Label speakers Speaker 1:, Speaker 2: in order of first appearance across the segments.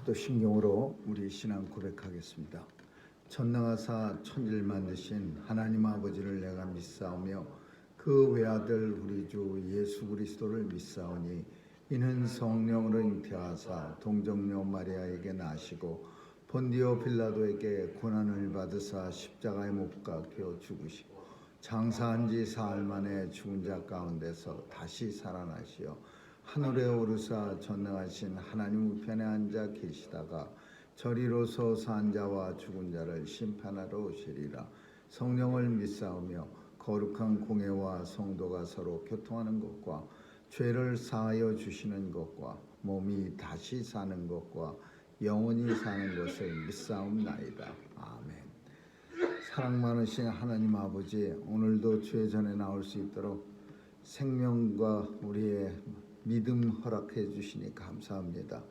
Speaker 1: 사도신경으로 우리 신앙 고백하겠습니다. 전능하사 천지를 만드신 하나님 아버지를 내가 믿사오며 그 외아들 우리 주 예수 그리스도를 믿사오니 이는 성령으로 잉태하사 동정녀 마리아에게 나시고 본디오 빌라도에게 고난을 받으사 십자가에 못 박혀 죽으시고 장사한 지 사흘 만에 죽은 자 가운데서 다시 살아나시어 하늘에 오르사 전능하신 하나님 우편에 앉아 계시다가 저리로서 산 자와 죽은 자를 심판하러 오시리라. 성령을 믿사오며 거룩한 공회와 성도가 서로 교통하는 것과 죄를 사하여 주시는 것과 몸이 다시 사는 것과 영원히 사는 것을 믿사옵나이다. 아멘. 사랑 많으신 하나님 아버지, 오늘도 주의 전에 나올 수 있도록 생명과 우리의 믿음 허락해 주시니 감사합니다.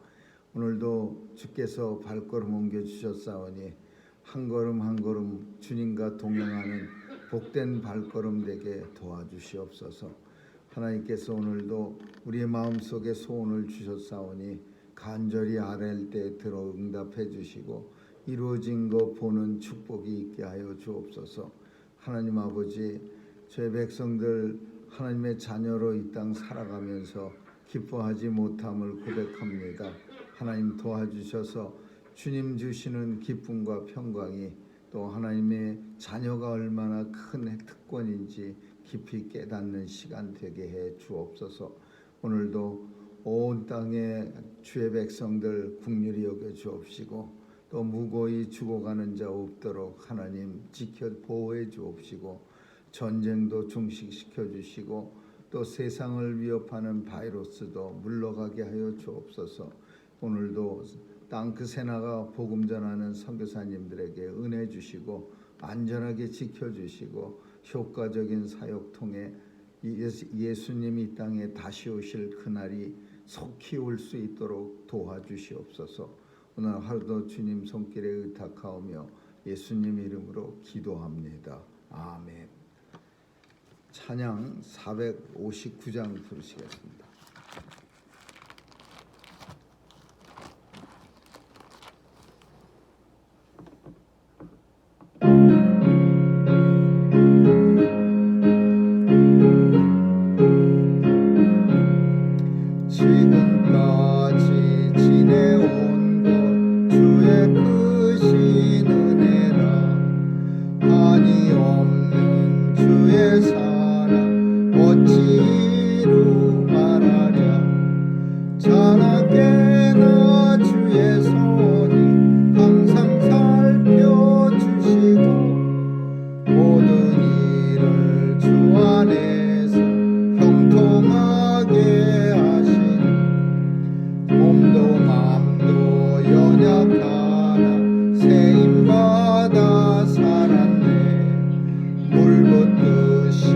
Speaker 1: 오늘도 주께서 발걸음 옮겨 주셨사오니 한 걸음 한 걸음 주님과 동행하는 복된 발걸음 되게 도와주시옵소서. 하나님께서 오늘도 우리의 마음속에 소원을 주셨사오니 간절히 아뢰일 때 들어 응답해 주시고 이루어진 것 보는 축복이 있게 하여 주옵소서. 하나님 아버지, 저희 백성들 하나님의 자녀로 이 땅 살아가면서 기뻐하지 못함을 고백합니다. 하나님 도와주셔서 주님 주시는 기쁨과 평강이 또 하나님의 자녀가 얼마나 큰 특권인지 깊이 깨닫는 시간 되게 해 주옵소서. 오늘도 온 땅의 주의 백성들 긍휼히 여겨 주옵시고 또 무고히 죽어가는 자 없도록 하나님 지켜 보호해 주옵시고 전쟁도 중식시켜 주시고 또 세상을 위협하는 바이러스도 물러가게 하여 주옵소서. 오늘도 땅 끝에 나가 복음 전하는 선교사님들에게 은혜 주시고 안전하게 지켜주시고 효과적인 사역 통해 예수님이 이 땅에 다시 오실 그날이 속히 올 수 있도록 도와주시옵소서. 오늘 하루도 주님 손길에 의탁하오며 예수님 이름으로 기도합니다. 아멘. 찬양 459장 부르시겠습니다. 지금까지 지내온 것 주의 크신 은혜라. 한이 없는 주의 사랑 어찌 이루 말하랴. 자나깨나 주의 손이 항상 살펴주시고 모든 일을 주 안에서 형통하게 하시니 몸도 마음도 연약하나 세임받아 살았네. 물붓듯이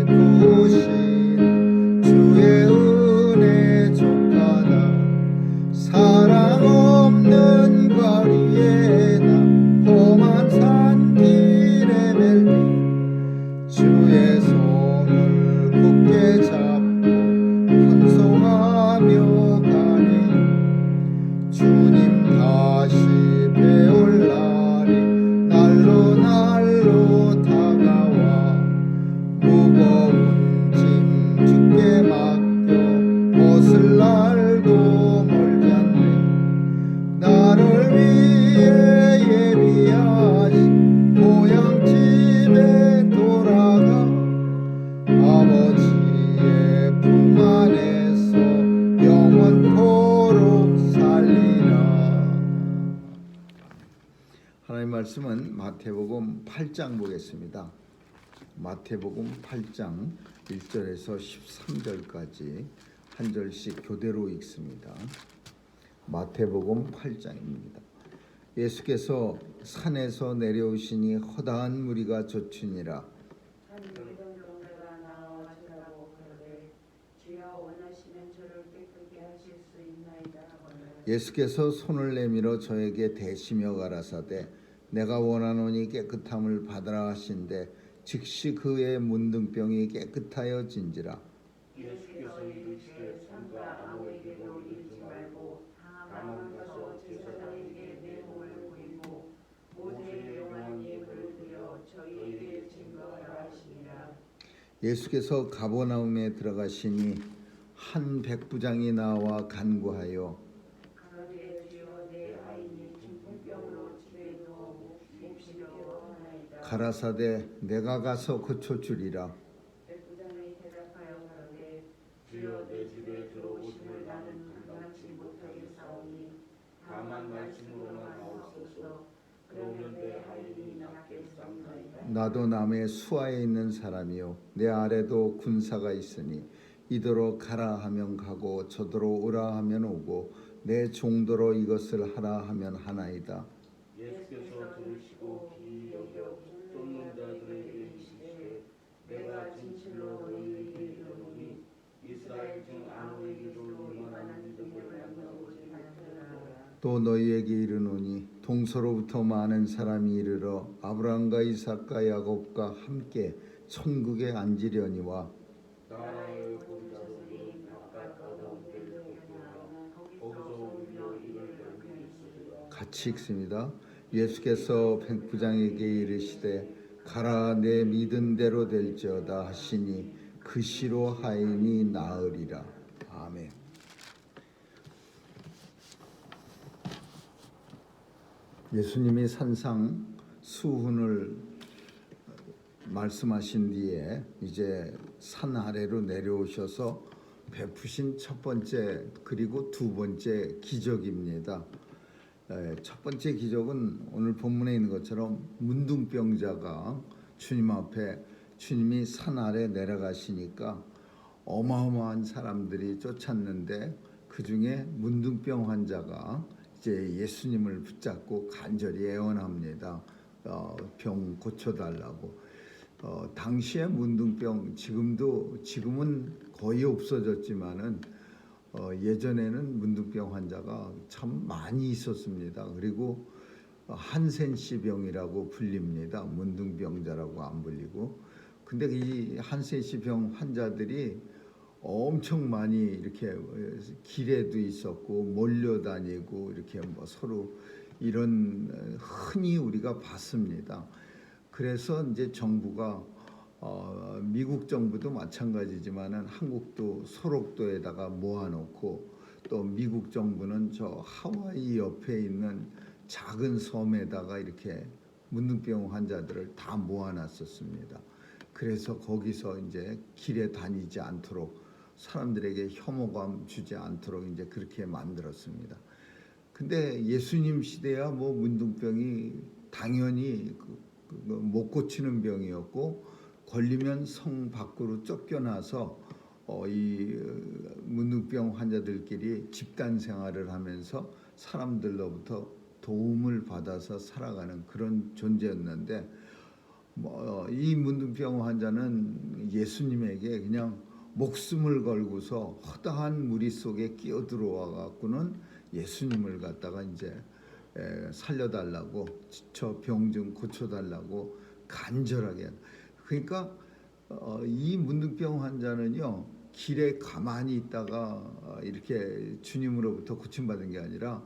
Speaker 1: 부으신 주의 은혜 족하다. 사랑 없는 거리에 나 험한 산길에 멜리 주의 손을 굳게 잡고 찬송하며 가니 주님 다시 배울 날이 날로 날로 다가와 무거운 짐 주께 맡겨 벗을 날도 멀지 않네. 나를 위해 예비하신 고향집에 돌아가 아버지의 품 안에서 영원토록 살리라. 하나님 말씀은 마태복음 8장 보겠습니다. 마태복음 8장 1절에서 13절까지 한 절씩 교대로 읽습니다. 마태복음 8장입니다. 예수께서 산에서 내려오시니 허다한 무리가 좇으니라. 예수께서 손을 내밀어 저에게 대시며 가라사대 내가 원하노니 깨끗함을 받으라 하신대 즉시 그의 문둥병이 깨끗하여진지라.
Speaker 2: 예수께서 이르시되 손과 아무에게도 이르지 말고 다만 가서 제사
Speaker 1: 예수께서 가버나움에 들어가시니 한 백부장이 나와 간구하여
Speaker 2: 가로되 주여 내 아이는 중풍병으로 집에 누워 몹시 괴로워하나이다.
Speaker 1: 가라사대 내가 가서 고쳐주리라.
Speaker 2: 백부장이 대답하여 가로되 주여 내 집에 들어오심을 나는 감당치 못하겠사오니 다만 말씀으로만 하옵소서. 그러면 내 아이는 낫겠사옵나이다.
Speaker 1: 나도 남의 수하에 있는 사람이요 내 아래도 군사가 있으니 이더러 가라 하면 가고 저더러 오라 하면 오고 내 종도로 이것을 하라 하면 하나이다.
Speaker 2: 예수께서 들으시고 기이 여겨 쫓는 자들에게 이르시되 내가 진실로 너희에게 이르노니 이스라엘 중 아무에게도 이만한 믿음을 만나보지 못하였느니라.
Speaker 1: 또 너희에게 이르노니 동서로부터 많은 사람이 이르러 아브라함과 이삭과 야곱과 함께 천국에 앉으려니와
Speaker 2: 나라의 보좌들이 바깥 가운데 되었으나 거기서 우리로 이를 경외했으리라.
Speaker 1: 같이 읽습니다. 예수께서 백부장에게 이르시되 가라 내 믿은 대로 될지어다 하시니 그 시로 하인이 나으리라. 아멘. 예수님이 산상 수훈을 말씀하신 뒤에 이제 산 아래로 내려오셔서 베푸신 첫 번째 그리고 두 번째 기적입니다. 첫 번째 기적은 오늘 본문에 있는 것처럼 문둥병자가 주님 앞에 주님이 산 아래 내려가시니까 어마어마한 사람들이 쫓았는데 그 중에 문둥병 환자가 이제 예수님을 붙잡고 간절히 애원합니다. 병 고쳐달라고. 당시에 문둥병 지금은 거의 없어졌지만은 예전에는 문둥병 환자가 참 많이 있었습니다. 그리고 한센시 병이라고 불립니다. 문둥병자라고 안 불리고. 근데 이 한센시 병 환자들이 엄청 많이 이렇게 길에도 있었고 몰려다니고 이렇게 뭐 서로 이런 흔히 우리가 봤습니다. 그래서 이제 정부가 미국 정부도 마찬가지지만은 한국도 소록도에다가 모아놓고 또 미국 정부는 저 하와이 옆에 있는 작은 섬에다가 이렇게 문둥병 환자들을 다 모아놨었습니다. 그래서 거기서 이제 길에 다니지 않도록 사람들에게 혐오감 주지 않도록 이제 그렇게 만들었습니다. 근데 예수님 시대야 뭐 문둥병이 당연히 못 고치는 병이었고 걸리면 성 밖으로 쫓겨나서 이 문둥병 환자들끼리 집단 생활을 하면서 사람들로부터 도움을 받아서 살아가는 그런 존재였는데 이 문둥병 환자는 예수님에게 그냥 목숨을 걸고서 허다한 무리 속에 끼어 들어와 갖고는 예수님을 갖다가 이제 살려달라고 저 병 좀 고쳐달라고 간절하게. 그러니까 이 문둥병 환자는요 길에 가만히 있다가 이렇게 주님으로부터 고침받은 게 아니라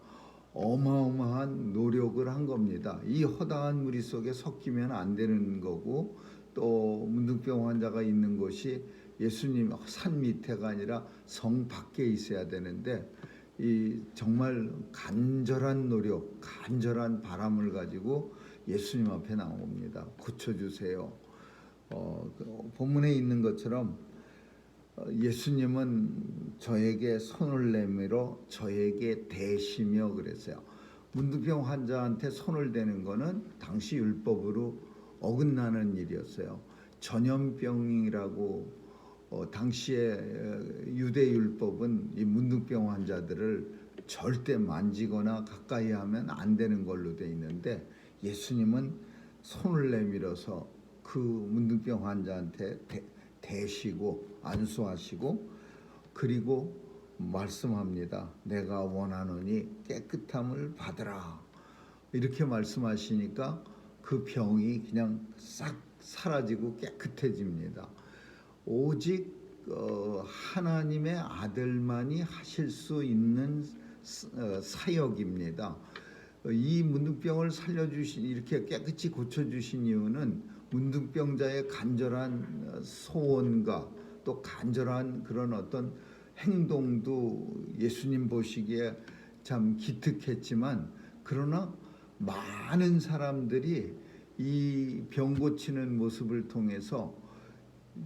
Speaker 1: 어마어마한 노력을 한 겁니다. 이 허다한 무리 속에 섞이면 안 되는 거고 또 문둥병 환자가 있는 곳이 예수님 산 밑에가 아니라 성 밖에 있어야 되는데 이 정말 간절한 노력, 간절한 바람을 가지고 예수님 앞에 나온 겁니다. 고쳐주세요. 본문에 있는 것처럼 예수님은 저에게 손을 내밀어 저에게 대시며 그랬어요. 문둥병 환자한테 손을 대는 거는 당시 율법으로 어긋나는 일이었어요. 전염병이라고 당시에 유대 율법은 이 문둥병 환자들을 절대 만지거나 가까이 하면 안 되는 걸로 돼 있는데 예수님은 손을 내밀어서 그 문둥병 환자한테 대시고 안수하시고 그리고 말씀합니다. 내가 원하노니 깨끗함을 받으라. 이렇게 말씀하시니까 그 병이 그냥 싹 사라지고 깨끗해집니다. 오직 하나님의 아들만이 하실 수 있는 사역입니다. 이 문둥병을 살려주신 이렇게 깨끗이 고쳐주신 이유는 문둥병자의 간절한 소원과 또 간절한 그런 어떤 행동도 예수님 보시기에 참 기특했지만, 그러나 많은 사람들이 이 병 고치는 모습을 통해서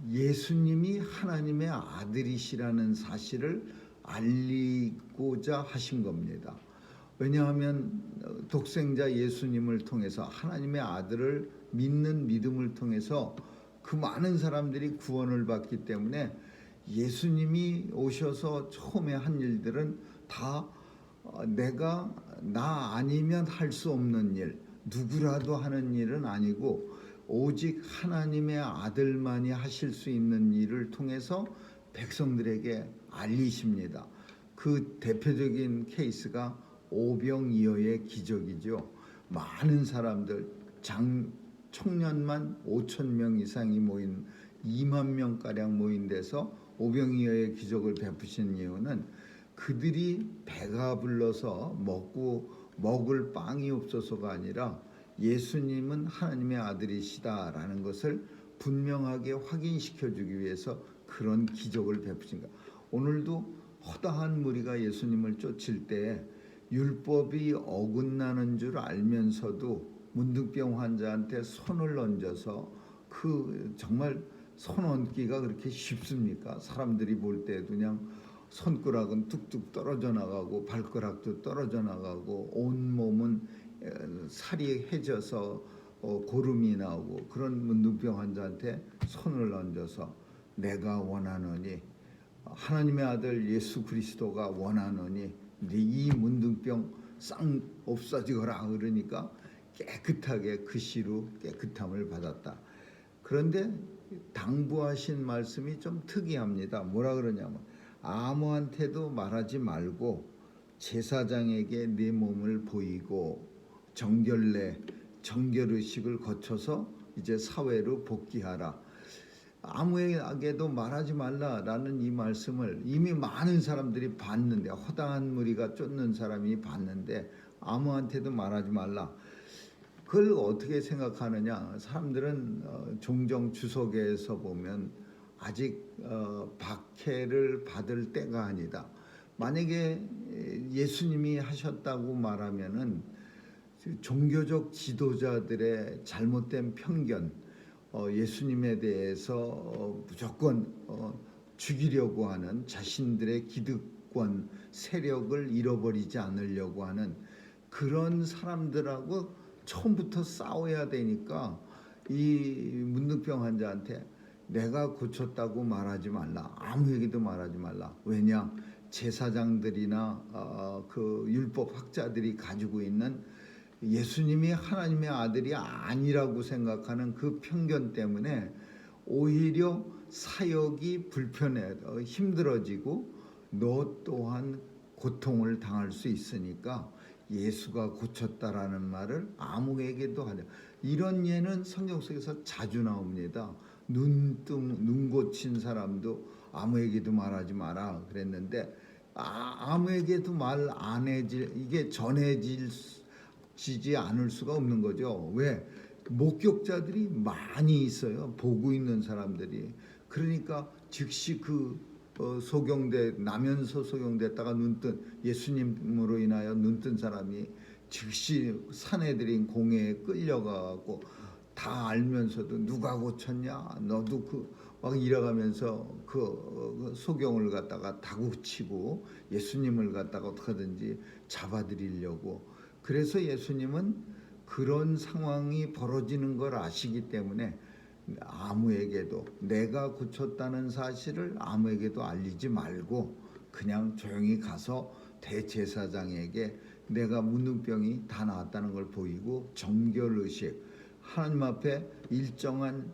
Speaker 1: 예수님이 하나님의 아들이시라는 사실을 알리고자 하신 겁니다. 왜냐하면 독생자 예수님을 통해서, 하나님의 아들을 믿는 믿음을 통해서 그 많은 사람들이 구원을 받기 때문에 예수님이 오셔서 처음에 한 일들은 다 내가 나 아니면 할 수 없는 일, 누구라도 하는 일은 아니고 오직 하나님의 아들만이 하실 수 있는 일을 통해서 백성들에게 알리십니다. 그 대표적인 케이스가 오병이어의 기적이죠. 많은 사람들, 청년만 5천 명 이상이 모인 2만 명가량 모인 데서 오병이어의 기적을 베푸신 이유는 그들이 배가 불러서 먹을 빵이 없어서가 아니라 예수님은 하나님의 아들이시다라는 것을 분명하게 확인시켜주기 위해서 그런 기적을 베푸신 거예요. 오늘도 허다한 무리가 예수님을 쫓을 때 율법이 어긋나는 줄 알면서도 문둥병 환자한테 손을 얹어서, 그 정말 손 얹기가 그렇게 쉽습니까? 사람들이 볼 때도 그냥 손가락은 뚝뚝 떨어져 나가고 발가락도 떨어져 나가고 온 몸은 살이 해져서 고름이 나오고, 그런 문둥병 환자한테 손을 얹어서 내가 원하노니, 하나님의 아들 예수 그리스도가 원하노니 이 문둥병 쌍 없어지거라. 그러니까 깨끗하게 그 씨로 깨끗함을 받았다. 그런데 당부하신 말씀이 좀 특이합니다. 뭐라 그러냐면 아무한테도 말하지 말고 제사장에게 네 몸을 보이고 정결의식을 거쳐서 이제 사회로 복귀하라. 아무에게도 말하지 말라라는 이 말씀을 이미 많은 사람들이 봤는데, 허다한 무리가 쫓는 사람이 봤는데 아무한테도 말하지 말라. 그걸 어떻게 생각하느냐? 사람들은 종종 주석에서 보면 아직 박해를 받을 때가 아니다. 만약에 예수님이 하셨다고 말하면은 종교적 지도자들의 잘못된 편견, 예수님에 대해서 무조건 죽이려고 하는 자신들의 기득권 세력을 잃어버리지 않으려고 하는 그런 사람들하고 처음부터 싸워야 되니까 이 문둥병 환자한테 내가 고쳤다고 말하지 말라. 아무에게도 말하지 말라. 왜냐? 제사장들이나 그 율법 학자들이 가지고 있는 예수님이 하나님의 아들이 아니라고 생각하는 그 편견 때문에 오히려 사역이 힘들어지고 너 또한 고통을 당할 수 있으니까 예수가 고쳤다라는 말을 아무에게도 하냐. 이런 예는 성경 속에서 자주 나옵니다. 눈 고친 사람도 아무에게도 말하지 마라 그랬는데, 아무에게도 말 안 해질, 이게 전해지지 않을 수가 없는 거죠. 왜? 목격자들이 많이 있어요. 보고 있는 사람들이. 그러니까 즉시 나면서 소경됐다가 눈뜬, 예수님으로 인하여 눈뜬 사람이 즉시 사내들인 공회에 끌려가고, 다 알면서도 누가 고쳤냐, 너도 막 이래가면서 그 소경을 갖다가 다구치고 예수님을 갖다가 어떻게든지 잡아들이려고. 그래서 예수님은 그런 상황이 벌어지는 걸 아시기 때문에 아무에게도, 내가 고쳤다는 사실을 아무에게도 알리지 말고 그냥 조용히 가서 대제사장에게 내가 문둥병이 다 나았다는 걸 보이고 정결의식, 하나님 앞에 일정한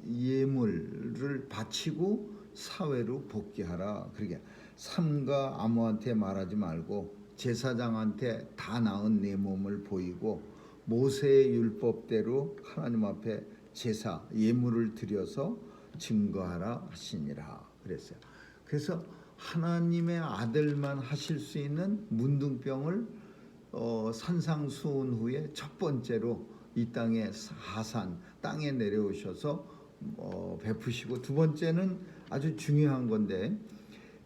Speaker 1: 예물을 바치고 사회로 복귀하라. 그러게 삼가 아무한테 말하지 말고 제사장한테 다 나은 내 몸을 보이고 모세의 율법대로 하나님 앞에 제사 예물을 드려서 증거하라 하시니라 그랬어요. 그래서 하나님의 아들만 하실 수 있는 문둥병을 산상수훈 후에 첫 번째로 이 땅에 하산 땅에 내려오셔서 베푸시고, 두 번째는 아주 중요한 건데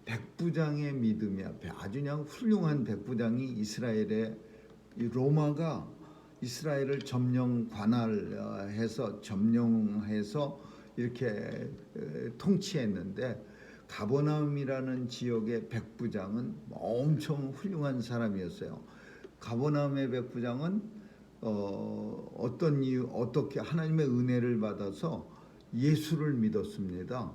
Speaker 1: 백부장의 믿음이야. 아주 그냥 훌륭한 백부장이 이스라엘의 로마가 이스라엘을 점령해서 이렇게 통치했는데, 가버나움이라는 지역의 백부장은 엄청 훌륭한 사람이었어요. 가버나움의 백부장은 어떻게 하나님의 은혜를 받아서 예수를 믿었습니다.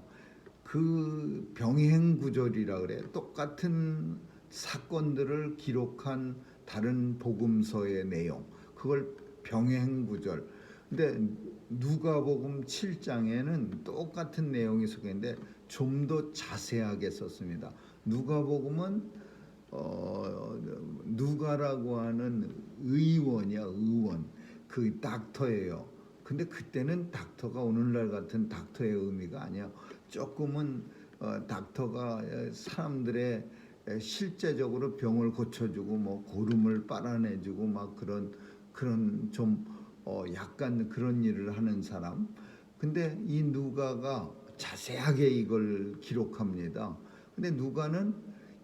Speaker 1: 그 병행구절이라 그래. 똑같은 사건들을 기록한 다른 복음서의 내용, 그걸 병행구절. 근데 누가복음 7장에는 똑같은 내용이 속했는데 좀 더 자세하게 썼습니다. 누가복음은 누가라고 하는 의원, 그 닥터예요. 근데 그때는 닥터가 오늘날 같은 닥터의 의미가 아니야. 조금은 닥터가 사람들의 실제적으로 병을 고쳐주고 뭐 고름을 빨아내주고 막 그런 좀 약간 그런 일을 하는 사람. 근데 이 누가가 자세하게 이걸 기록합니다. 근데 누가는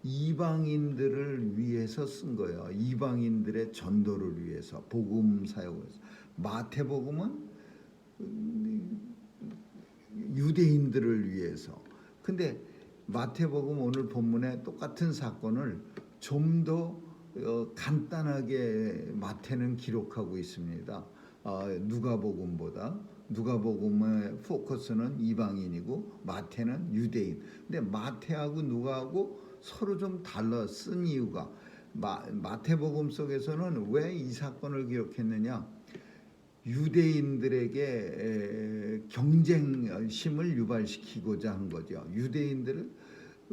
Speaker 1: 이방인들을 위해서 쓴 거예요. 이방인들의 전도를 위해서, 복음 사역을 해서. 마태복음은 유대인들을 위해서. 근데 마태복음 오늘 본문에 똑같은 사건을 좀 더 간단하게 마태는 기록하고 있습니다. 누가복음보다. 누가복음의 포커스는 이방인이고 마태는 유대인. 근데 마태하고 누가하고 서로 좀 달라 쓴 이유가, 마태복음 속에서는 왜 이 사건을 기록했느냐? 유대인들에게 경쟁심을 유발시키고자 한 거죠. 유대인들을,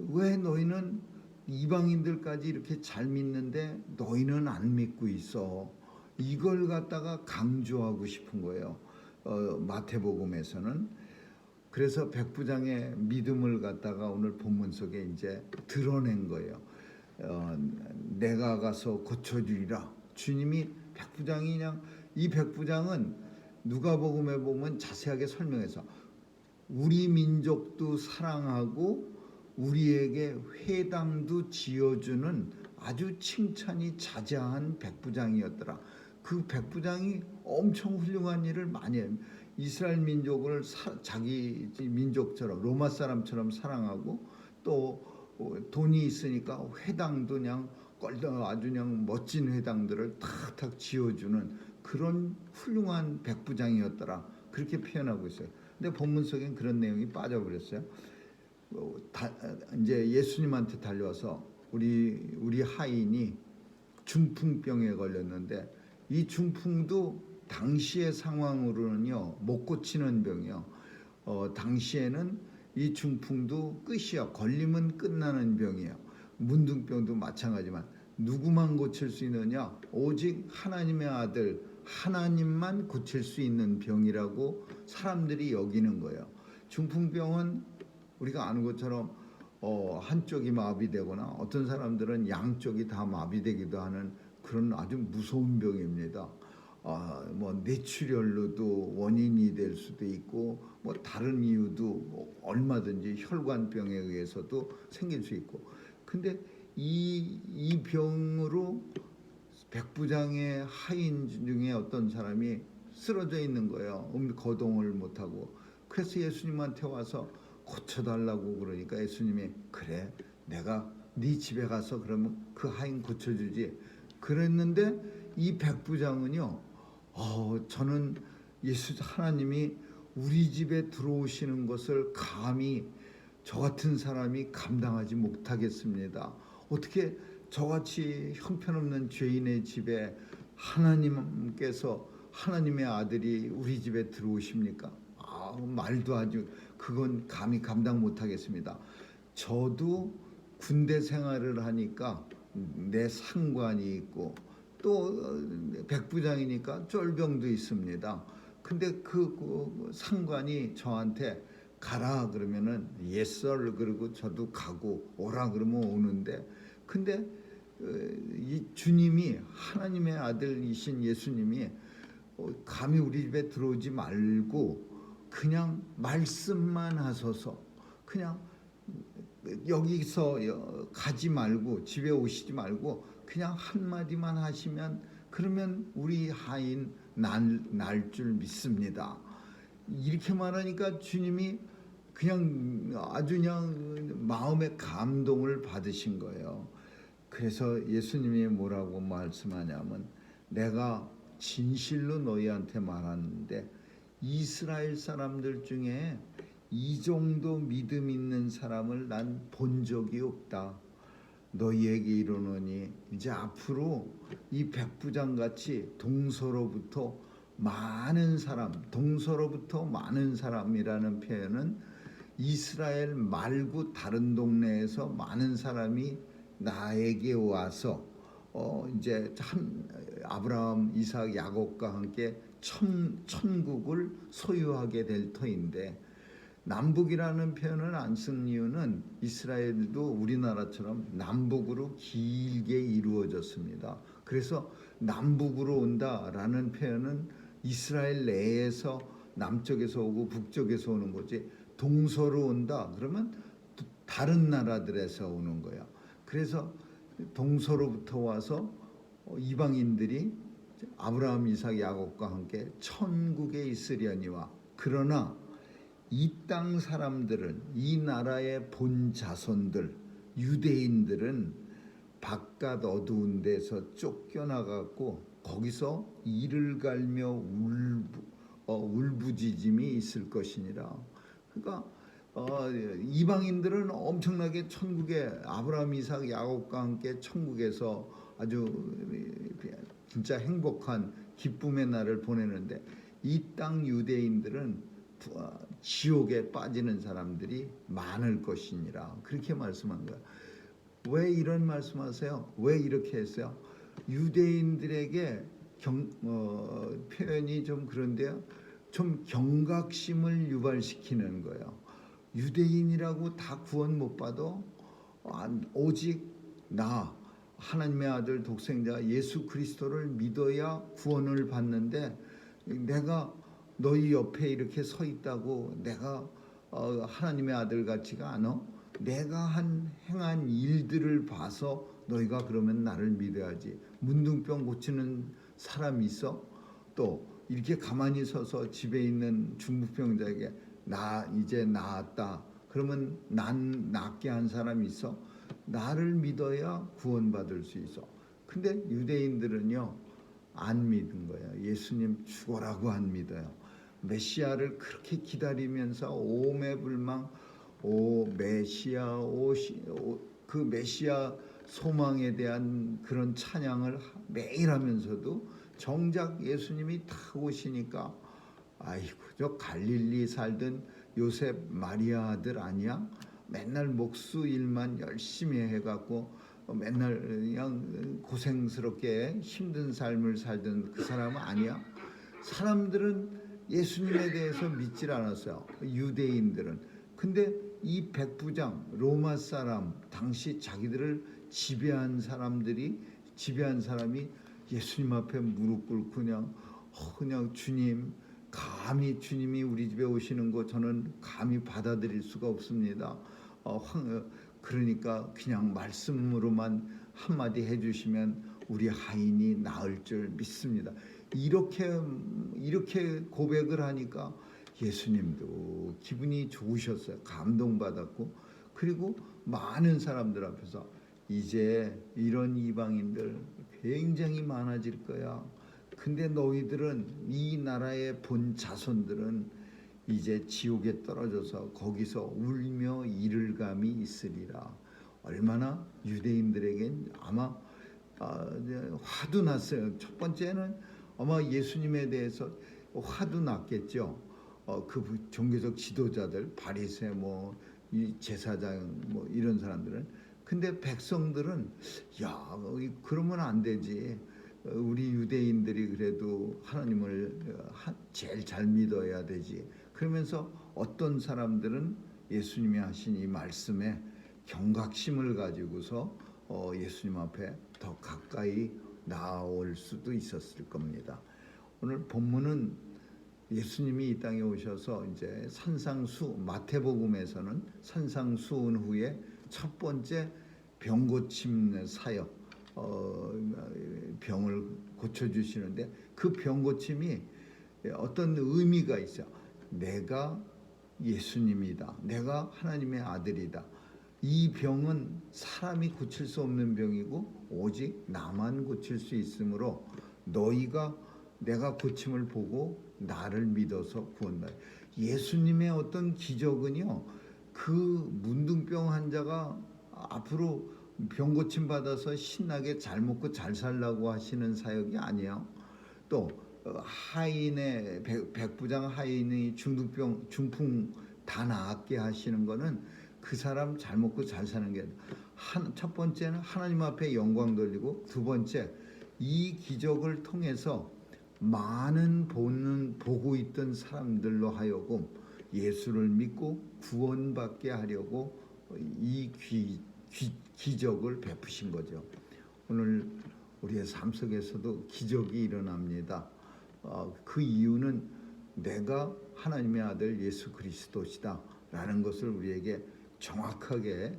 Speaker 1: 왜 너희는 이방인들까지 이렇게 잘 믿는데 너희는 안 믿고 있어? 이걸 갖다가 강조하고 싶은 거예요. 마태복음에서는. 그래서 백부장의 믿음을 갖다가 오늘 본문 속에 이제 드러낸 거예요. 내가 가서 고쳐주리라. 주님이 백부장이 그냥, 이 백부장은 누가복음에 보면 자세하게 설명해서 우리 민족도 사랑하고 우리에게 회당도 지어주는 아주 칭찬이 자자한 백부장이었더라. 그 백부장이 엄청 훌륭한 일을 많이 해요. 이스라엘 민족을 자기 민족처럼, 로마 사람처럼 사랑하고, 또 돈이 있으니까 회당도 그냥 아주 그냥 멋진 회당들을 탁탁 지어주는 그런 훌륭한 백부장이었더라. 그렇게 표현하고 있어요. 근데 본문 속엔 그런 내용이 빠져버렸어요. 이제 예수님한테 달려와서 우리 하인이 중풍병에 걸렸는데, 이 중풍도 당시의 상황으로는요 못 고치는 병이요. 당시에는 이 중풍도 끝이야. 걸리면 끝나는 병이에요. 문둥병도 마찬가지만 누구만 고칠 수 있느냐? 오직 하나님의 아들 하나님만 고칠 수 있는 병이라고 사람들이 여기는 거예요. 중풍병은 우리가 아는 것처럼 한쪽이 마비되거나 어떤 사람들은 양쪽이 다 마비되기도 하는 그런 아주 무서운 병입니다. 뭐 뇌출혈로도 원인이 될 수도 있고, 뭐 다른 이유도 뭐 얼마든지 혈관병에 의해서도 생길 수 있고. 근데 이 병으로 백부장의 하인 중에 어떤 사람이 쓰러져 있는 거예요. 거동을 못하고. 그래서 예수님한테 와서 고쳐달라고 그러니까 예수님이, 그래, 내가 네 집에 가서 그러면 그 하인 고쳐주지. 그랬는데 이 백부장은요, 저는 하나님이 우리 집에 들어오시는 것을 감히 저 같은 사람이 감당하지 못하겠습니다. 어떻게 저같이 형편없는 죄인의 집에 하나님께서, 하나님의 아들이 우리 집에 들어오십니까? 말도 아주, 그건 감히 감당 못하겠습니다. 저도 군대 생활을 하니까 내 상관이 있고, 또 백부장이니까 쫄병도 있습니다. 근데 그 상관이 저한테 가라 그러면은 yes sir 그러고 저도 가고, 오라 그러면 오는데, 근데 이 주님이, 하나님의 아들이신 예수님이 감히 우리 집에 들어오지 말고 그냥 말씀만 하소서. 그냥 여기서 가지 말고 집에 오시지 말고 그냥 한마디만 하시면 그러면 우리 하인 날 줄 믿습니다. 이렇게 말하니까 주님이 그냥 아주 그냥 마음의 감동을 받으신 거예요. 그래서 예수님이 뭐라고 말씀하냐면 내가 진실로 너희한테 말하는데 이스라엘 사람들 중에 이 정도 믿음 있는 사람을 난 본 적이 없다. 너희에게 이르노니 이제 앞으로 이 백부장같이 동서로부터 많은 사람이라는 표현은 이스라엘 말고 다른 동네에서 많은 사람이 나에게 와서 이제 아브라함, 이삭, 야곱과 함께 천국을 소유하게 될 터인데 남북이라는 표현을 안 쓴 이유는 이스라엘도 우리나라처럼 남북으로 길게 이루어졌습니다. 그래서 남북으로 온다라는 표현은 이스라엘 내에서 남쪽에서 오고 북쪽에서 오는 거지 동서로 온다 그러면 다른 나라들에서 오는 거야. 그래서 동서로부터 와서 이방인들이 아브라함, 이삭, 야곱과 함께 천국에 있으려니와 그러나 이 땅 사람들은 이 나라의 본 자손들 유대인들은 바깥 어두운 데서 쫓겨나갖고 거기서 이를 갈며 울부짖음이 있을 것이니라. 그러니까 이방인들은 엄청나게 천국에 아브라함, 이삭, 야곱과 함께 천국에서 아주 진짜 행복한 기쁨의 날을 보내는데 이 땅 유대인들은 지옥에 빠지는 사람들이 많을 것이니라. 그렇게 말씀한 거야. 왜 이런 말씀하세요? 왜 이렇게 했어요? 유대인들에게 표현이 좀 그런데요. 좀 경각심을 유발시키는 거예요. 유대인이라고 다 구원 못 받아? 오직 나 하나님의 아들 독생자 예수 그리스도를 믿어야 구원을 받는데 내가 너희 옆에 이렇게 서 있다고 내가 하나님의 아들 같지가 않아? 내가 행한 일들을 봐서 너희가 그러면 나를 믿어야지. 문둥병 고치는 사람이 있어? 또 이렇게 가만히 서서 집에 있는 중풍병자에게 나 이제 나았다. 그러면 난 낫게 한 사람이 있어? 나를 믿어야 구원받을 수 있어. 근데 유대인들은요 안 믿은 거예요. 예수님 죽어라고 안 믿어요. 메시아를 그렇게 기다리면서 오매불망 메시아 그 메시아 소망에 대한 그런 찬양을 매일 하면서도 정작 예수님이 다 오시니까 아이고 저 갈릴리 살던 요셉 마리아 아들 아니야? 맨날 목수 일만 열심히 해갖고 맨날 그냥 고생스럽게 힘든 삶을 살던 그 사람 아니야? 사람들은 예수님에 대해서 믿질 않았어요. 유대인들은. 근데 이 백부장 로마 사람 당시 자기들을 지배한 사람이 예수님 앞에 무릎 꿇고 그냥 주님 감히 주님이 우리 집에 오시는 거 저는 감히 받아들일 수가 없습니다. 그러니까 그냥 말씀으로만 한마디 해주시면 우리 하인이 나을 줄 믿습니다. 이렇게 고백을 하니까 예수님도 기분이 좋으셨어요. 감동받았고 그리고 많은 사람들 앞에서 이제 이런 이방인들 굉장히 많아질 거야. 근데 너희들은 이 나라의 본 자손들은 이제 지옥에 떨어져서 거기서 울며 이를 감이 있으리라. 얼마나 유대인들에겐 아마 화도 났어요. 첫 번째는 아마 예수님에 대해서 화도 났겠죠. 그 종교적 지도자들, 바리새 이 제사장 이런 사람들은. 근데 백성들은 야 그러면 안 되지. 우리 유대인들이 그래도 하나님을 제일 잘 믿어야 되지. 그러면서 어떤 사람들은 예수님이 하신 이 말씀에 경각심을 가지고서 예수님 앞에 더 가까이 나올 수도 있었을 겁니다. 오늘 본문은 예수님이 이 땅에 오셔서 이제 산상수, 마태복음에서는 산상수훈 후에 첫 번째 병 고침 사역, 병을 고쳐주시는데 그 병 고침이 어떤 의미가 있어요. 내가 예수님이다. 내가 하나님의 아들이다. 이 병은 사람이 고칠 수 없는 병이고 오직 나만 고칠 수 있으므로 너희가 내가 고침을 보고 나를 믿어서 구원다. 예수님의 어떤 기적은요, 그 문둥병 환자가 앞으로 병 고침 받아서 신나게 잘 먹고 잘 살라고 하시는 사역이 아니에요. 또 하인의 백부장 하인의 중풍 다 나았게 하시는 거는 그 사람 잘 먹고 잘 사는 게 첫 번째는 하나님 앞에 영광 돌리고, 두 번째 이 기적을 통해서 많은 보고 있던 사람들로 하여금 예수를 믿고 구원받게 하려고 이 기적을 베푸신 거죠. 오늘 우리의 삶 속에서도 기적이 일어납니다. 그 이유는 내가 하나님의 아들 예수 그리스도시다 라는 것을 우리에게 정확하게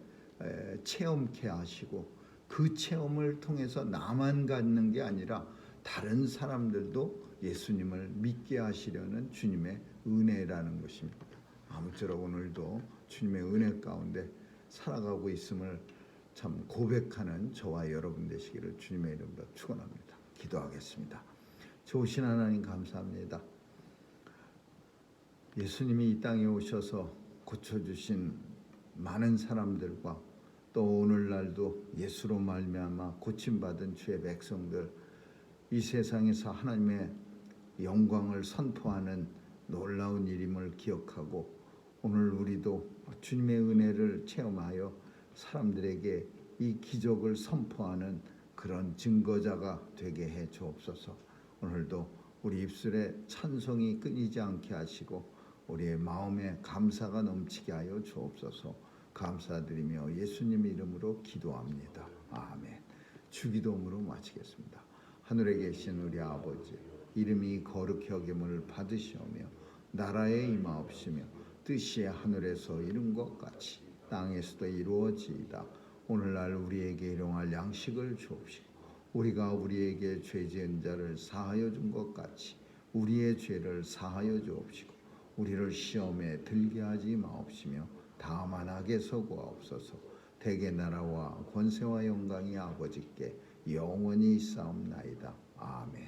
Speaker 1: 체험케 하시고, 그 체험을 통해서 나만 갖는 게 아니라 다른 사람들도 예수님을 믿게 하시려는 주님의 은혜라는 것입니다. 아무쪼록 오늘도 주님의 은혜 가운데 살아가고 있음을 참 고백하는 저와 여러분 되시기를 주님의 이름으로 축원합니다. 기도하겠습니다. 좋으신 하나님 감사합니다. 예수님이 이 땅에 오셔서 고쳐주신 많은 사람들과 또 오늘날도 예수로 말미암아 고침받은 주의 백성들, 이 세상에서 하나님의 영광을 선포하는 놀라운 일임을 기억하고 오늘 우리도 주님의 은혜를 체험하여 사람들에게 이 기적을 선포하는 그런 증거자가 되게 해 주옵소서. 오늘도 우리 입술에 찬송이 끊이지 않게 하시고 우리의 마음에 감사가 넘치게 하여 주옵소서. 감사드리며 예수님 이름으로 기도합니다. 아멘. 주기도문으로 마치겠습니다. 하늘에 계신 우리 아버지, 이름이 거룩히 여김을 받으시오며 나라에 임하옵시며 뜻이 하늘에서 이룬 것 같이 땅에서도 이루어지이다. 오늘날 우리에게 일용할 양식을 주옵시고 우리가 우리에게 죄 지은 자를 사하여 준 것 같이 우리의 죄를 사하여 주옵시고 우리를 시험에 들게 하지 마옵시며 다만 악에서 구하옵소서. 대개 나라와 권세와 영광이 아버지께 영원히 있사옵나이다. 아멘.